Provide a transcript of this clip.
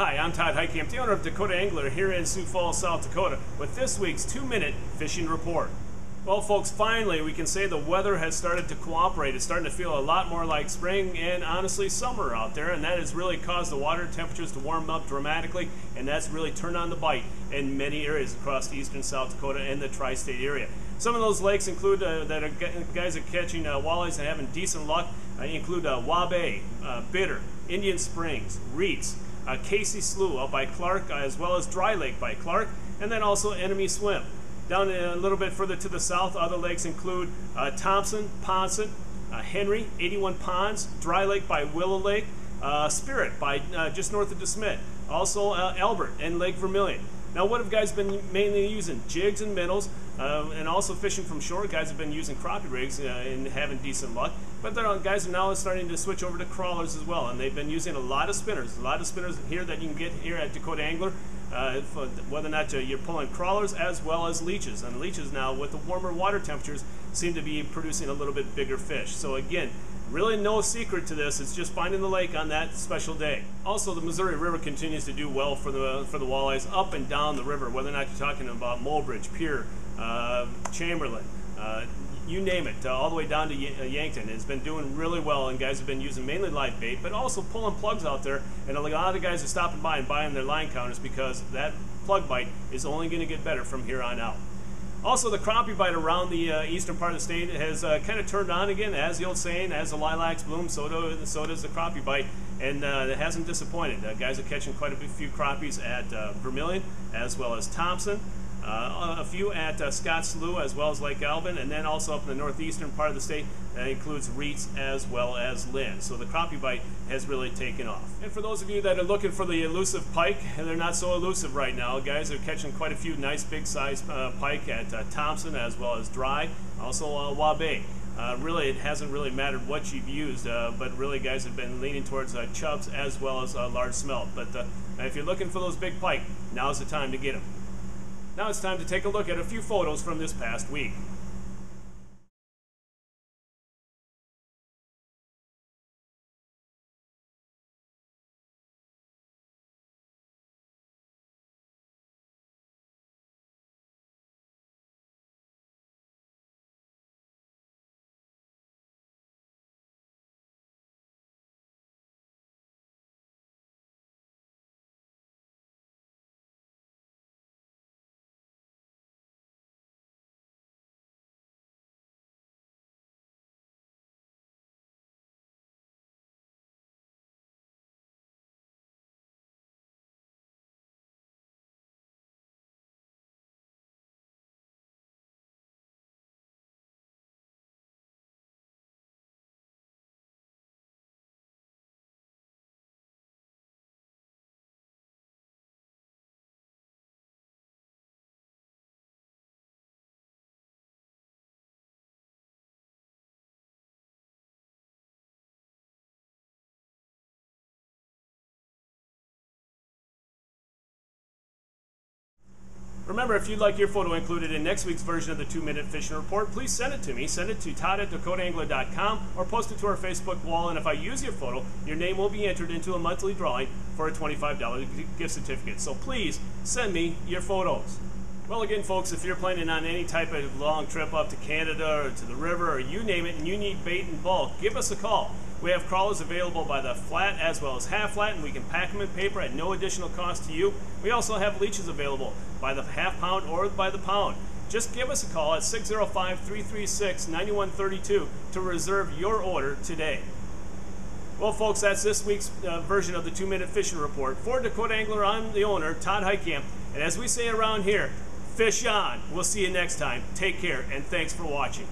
Hi, I'm Todd Heitkamp, the owner of Dakota Angler here in Sioux Falls, South Dakota, with this week's 2-minute fishing report. Well, folks, finally we can say the weather has started to cooperate. It's starting to feel a lot more like spring and honestly summer out there, and that has really caused the water temperatures to warm up dramatically, and that's really turned on the bite in many areas across eastern South Dakota and the tri-state area. Some of those lakes include guys are catching walleyes and having decent luck. Include Walleye, Bitter, Indian Springs, Reeds, Casey Slough out by Clark, as well as Dry Lake by Clark, and then also Enemy Swim. Down a little bit further to the south, other lakes include Thompson, Poinsett, Henry, 81 Ponds, Dry Lake by Willow Lake, Spirit by just north of DeSmet, also Albert and Lake Vermilion. Now, what have guys been mainly using? Jigs and minnows, and also fishing from shore. Guys have been using crappie rigs and having decent luck. But guys are now starting to switch over to crawlers as well, and they've been using a lot of spinners. A lot of spinners here that you can get here at Dakota Angler, whether or not you're pulling crawlers as well as leeches. And leeches now, with the warmer water temperatures, seem to be producing a little bit bigger fish. So again, really no secret to this. It's just finding the lake on that special day. Also, the Missouri River continues to do well for the walleyes up and down the river, whether or not you're talking about Mulbridge, Pier, Chamberlain, you name it, all the way down to Yankton. It's been doing really well, and guys have been using mainly live bait, but also pulling plugs out there, and a lot of guys are stopping by and buying their line counters because that plug bite is only going to get better from here on out. Also, the crappie bite around the eastern part of the state has kind of turned on again, as the old saying, as the lilacs bloom, so does the crappie bite, and it hasn't disappointed. Guys are catching quite a few crappies at Vermilion, as well as Thompson, a few at Scott Slough, as well as Lake Albin, and then also up in the northeastern part of the state, that includes Reeds as well as Lynn. So the crappie bite has really taken off. And for those of you that are looking for the elusive pike, and they're not so elusive right now, guys are catching quite a few nice big size pike at Thompson as well as Dry, also Walleye. Really, it hasn't really mattered what you've used, but really guys have been leaning towards chubs as well as large smelt. But if you're looking for those big pike, now's the time to get them. Now it's time to take a look at a few photos from this past week. Remember, if you'd like your photo included in next week's version of the 2-minute fishing report, please send it to me. Send it to todd@dakotaangler.com or post it to our Facebook wall, and if I use your photo, your name will be entered into a monthly drawing for a $25 gift certificate. So please send me your photos. Well, again, folks, if you're planning on any type of long trip up to Canada or to the river or you name it and you need bait in bulk, give us a call. We have crawlers available by the flat as well as half flat, and we can pack them in paper at no additional cost to you. We also have leeches available by the half pound or by the pound. Just give us a call at 605-336-9132 to reserve your order today. Well, folks, that's this week's version of the 2-minute fishing report. For Dakota Angler, I'm the owner, Todd Heitkamp, and as we say around here, fish on. We'll see you next time. Take care, and thanks for watching.